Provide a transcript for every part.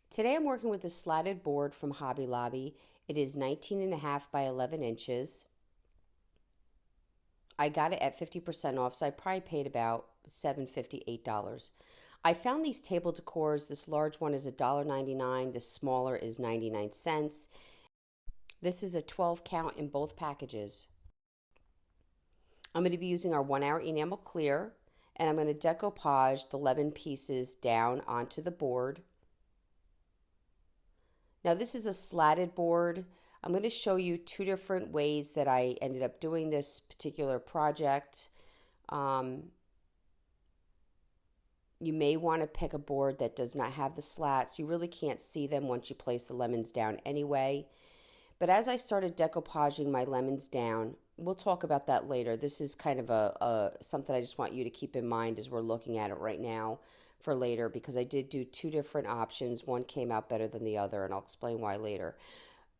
Today I'm working with a slatted board from Hobby Lobby. It is 19.5 by 11 inches. I got it at 50% off, so I probably paid about $7.50, $8. I found these table decors. This large one is $1.99. This smaller is 99 cents. This is a 12 count in both packages. I'm going to be using our 1 hour enamel clear, and I'm going to decoupage the lemon pieces down onto the board. Now this is a slatted board. I'm going to show you two different ways that I ended up doing this particular project. You may want to pick a board that does not have the slats. You really can't see them once you place the lemons down anyway. But as I started decoupaging my lemons down, we'll talk about that later. This is kind of something I just want you to keep in mind as we're looking at it right now for later, because I did do two different options. One came out better than the other, and I'll explain why later.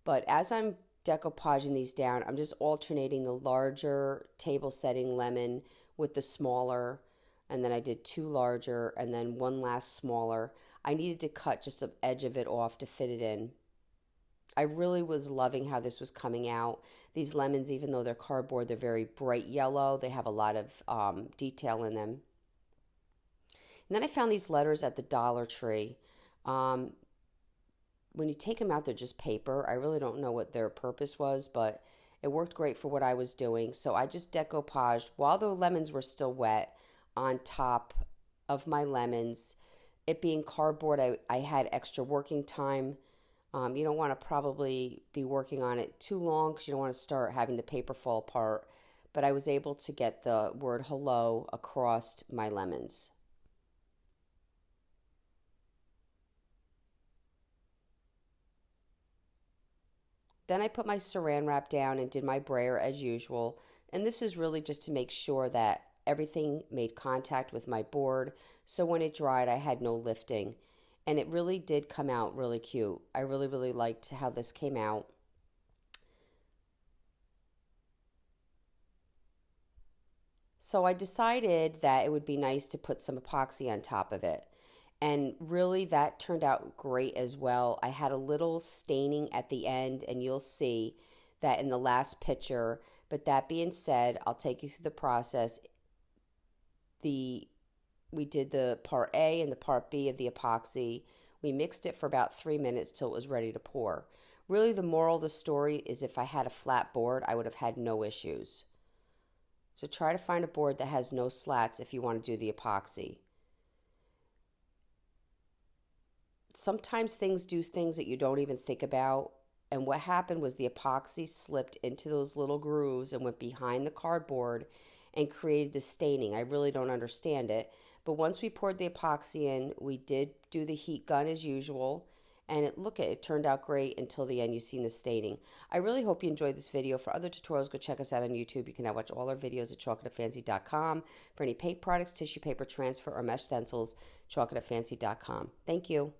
But as I'm decoupaging these down, I'm just alternating the larger table setting lemon with the smaller, and then I did two larger and then one last smaller. I needed to cut just the edge of it off to fit it in. I really was loving how this was coming out. These lemons, even though they're cardboard, they're very bright yellow. They have a lot of detail in them. And then I found these letters at the Dollar Tree. When you take them out, they're just paper. I really don't know what their purpose was, but it worked great for what I was doing. So I just decoupaged while the lemons were still wet on top of my lemons. It being cardboard, I had extra working time. You don't want to probably be working on it too long because you don't want to start having the paper fall apart. But I was able to get the word hello across my lemons. Then I put my saran wrap down and did my brayer as usual. And this is really just to make sure that everything made contact with my board. So when it dried, I had no lifting. And it really did come out really cute. I really, really liked how this came out. So I decided that it would be nice to put some epoxy on top of it. And really, that turned out great as well. I had a little staining at the end, and you'll see that in the last picture. But that being said, I'll take you through the process. The We did the part A and the part B of the epoxy. We mixed it for about 3 minutes till it was ready to pour. Really, the moral of the story is if I had a flat board, I would have had no issues. So try to find a board that has no slats if you want to do the epoxy. Sometimes things do things that you don't even think about. And what happened was the epoxy slipped into those little grooves and went behind the cardboard and created the staining. I really don't understand it. But once we poured the epoxy in, we did do the heat gun as usual. And it turned out great until the end. You've seen the staining. I really hope you enjoyed this video. For other tutorials, go check us out on YouTube. You can now watch all our videos at chalkitupfancy.com. For any paint products, tissue paper transfer, or mesh stencils, chalkitupfancy.com. Thank you.